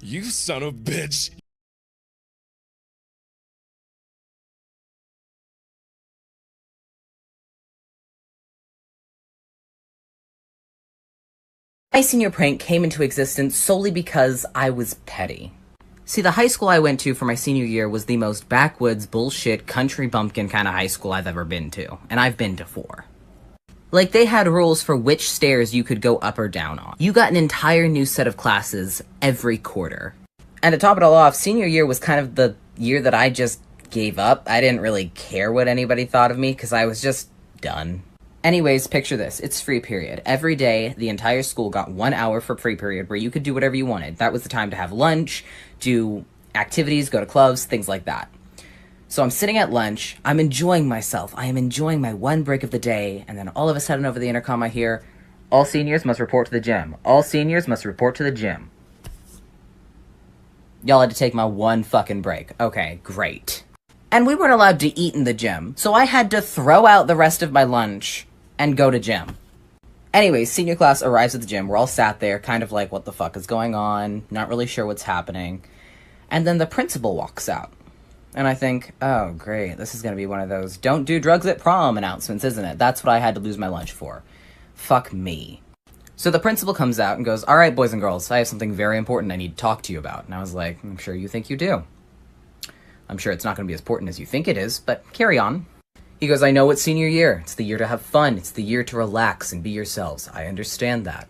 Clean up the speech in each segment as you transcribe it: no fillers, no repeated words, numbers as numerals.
You son of a bitch. My senior prank came into existence solely because I was petty. See, the high school I went to for my senior year was the most backwoods, bullshit, country bumpkin kind of high school I've ever been to, and I've been to 4. Like, they had rules for which stairs you could go up or down on. You got an entire new set of classes every quarter. And to top it all off, senior year was kind of the year that I just gave up. I didn't really care what anybody thought of me, because I was just done. Anyways, picture this. It's free period. Every day, the entire school got 1 hour for free period where you could do whatever you wanted. That was the time to have lunch, do activities, go to clubs, things like that. So I'm sitting at lunch, I'm enjoying myself, I am enjoying my one break of the day, and then all of a sudden over the intercom I hear, all seniors must report to the gym. All seniors must report to the gym. Y'all had to take my one fucking break. Okay, great. And we weren't allowed to eat in the gym, so I had to throw out the rest of my lunch and go to gym. Anyways, senior class arrives at the gym. We're all sat there, kind of like, what the fuck is going on? Not really sure what's happening. And then the principal walks out. And I think, oh, great, this is gonna be one of those don't do drugs at prom announcements, isn't it? That's what I had to lose my lunch for. Fuck me. So the principal comes out and goes, all right, boys and girls, I have something very important I need to talk to you about. And I was like, I'm sure you think you do. I'm sure it's not gonna be as important as you think it is, but carry on. He goes, I know it's senior year. It's the year to have fun. It's the year to relax and be yourselves. I understand that.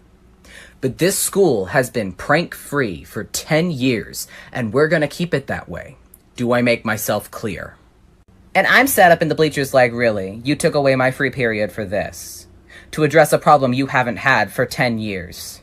But this school has been prank-free for 10 years, and we're gonna keep it that way. Do I make myself clear? And I'm sat up in the bleachers like, really? You took away my free period for this? To address a problem you haven't had for 10 years?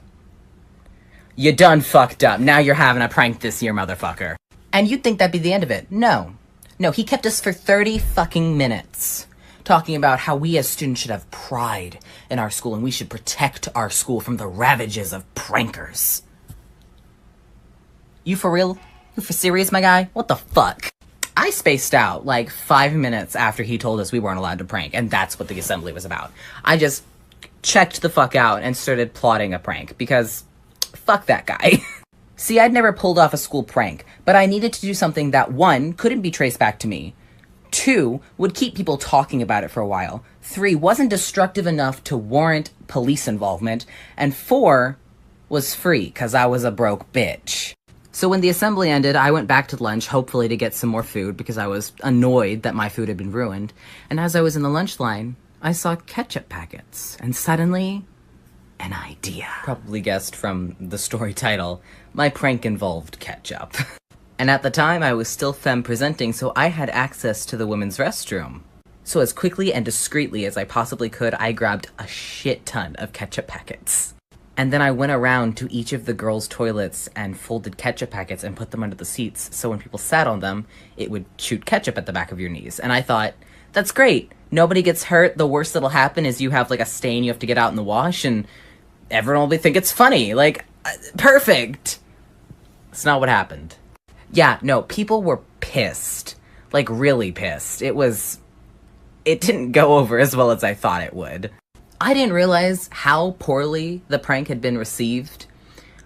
You done fucked up. Now you're having a prank this year, motherfucker. And you'd think that'd be the end of it. No. No, he kept us for 30 fucking minutes talking about how we as students should have pride in our school and we should protect our school from the ravages of prankers. You for real? You for serious, my guy? What the fuck? I spaced out like 5 minutes after he told us we weren't allowed to prank, and that's what the assembly was about. I just checked the fuck out and started plotting a prank because fuck that guy. See, I'd never pulled off a school prank, but I needed to do something that, 1, couldn't be traced back to me, 2, would keep people talking about it for a while, 3, wasn't destructive enough to warrant police involvement, and 4, was free, because I was a broke bitch. So when the assembly ended, I went back to lunch, hopefully to get some more food, because I was annoyed that my food had been ruined, and as I was in the lunch line, I saw ketchup packets, and suddenly, an idea. Probably guessed from the story title, my prank involved ketchup. And at the time, I was still femme presenting, so I had access to the women's restroom. So as quickly and discreetly as I possibly could, I grabbed a shit ton of ketchup packets. And then I went around to each of the girls' toilets and folded ketchup packets and put them under the seats, so when people sat on them, it would shoot ketchup at the back of your knees. And I thought, that's great. Nobody gets hurt. The worst that'll happen is you have like a stain you have to get out in the wash, and everyone will think it's funny. Like, perfect. That's not what happened. Yeah, no, people were pissed. Like, really pissed. It didn't go over as well as I thought it would. I didn't realize how poorly the prank had been received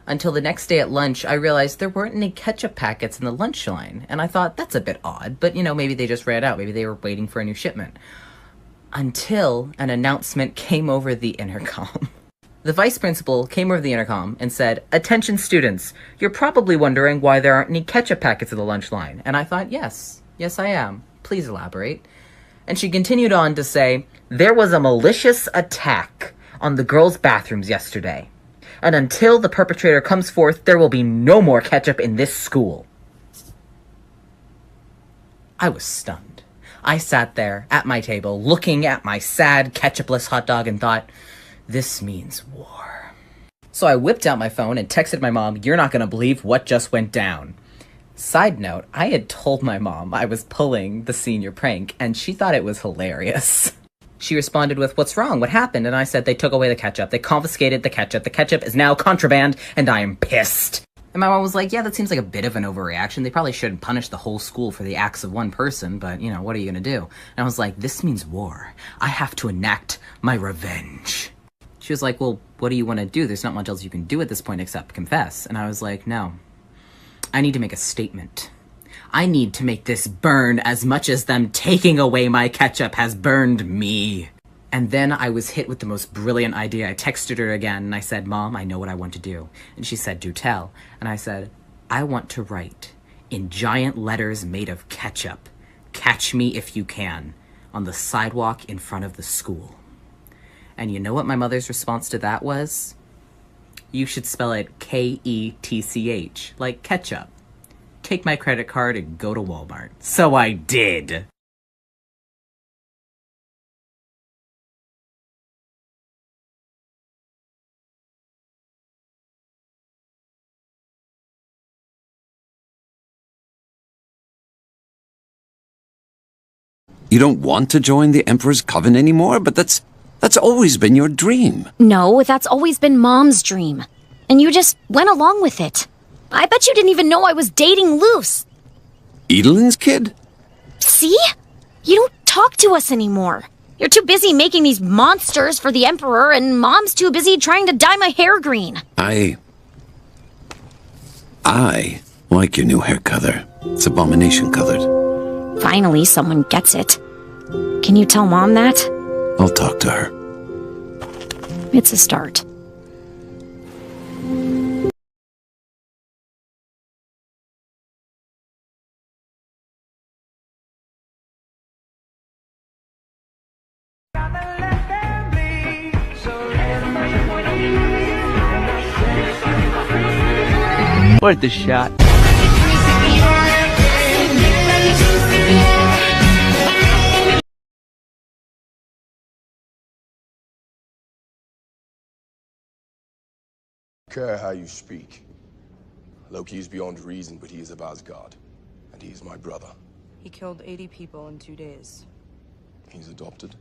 until the next day at lunch. I realized there weren't any ketchup packets in the lunch line, and I thought, that's a bit odd, but you know, maybe they just ran out. Maybe they were waiting for a new shipment. Until an announcement came over the intercom. The vice principal came over the intercom and said, attention students, you're probably wondering why there aren't any ketchup packets in the lunch line. And I thought, yes, I am. Please elaborate. And she continued on to say, there was a malicious attack on the girls' bathrooms yesterday. And until the perpetrator comes forth, there will be no more ketchup in this school. I was stunned. I sat there at my table looking at my sad ketchupless hot dog and thought, this means war. So I whipped out my phone and texted my mom, you're not gonna believe what just went down. Side note, I had told my mom I was pulling the senior prank, and she thought it was hilarious. She responded with, what's wrong? What happened? And I said, they took away the ketchup. They confiscated the ketchup. The ketchup is now contraband, and I am pissed. And my mom was like, yeah, that seems like a bit of an overreaction. They probably shouldn't punish the whole school for the acts of one person, but, you know, what are you gonna do? And I was like, this means war. I have to enact my revenge. She was like, well, what do you want to do? There's not much else you can do at this point except confess. And I was like, no. I need to make a statement. I need to make this burn as much as them taking away my ketchup has burned me. And then I was hit with the most brilliant idea. I texted her again and I said, Mom, I know what I want to do. And she said, do tell. And I said, I want to write in giant letters made of ketchup, "Catch me if you can," on the sidewalk in front of the school. And you know what my mother's response to that was? You should spell it Ketch, like ketchup. Take my credit card and go to Walmart. So I did. You don't want to join the Emperor's Coven anymore, but that's always been your dream. No, that's always been Mom's dream. And you just went along with it. I bet you didn't even know I was dating Luce. Edelin's kid? See? You don't talk to us anymore. You're too busy making these monsters for the Emperor, and Mom's too busy trying to dye my hair green. I like your new hair color. It's abomination colored. Finally, someone gets it. Can you tell Mom that? I'll talk to her. It's a start. Worth a shot. Care how you speak. Loki is beyond reason, but he is of Asgard. And he is my brother. He killed 80 people in 2 days. He's adopted.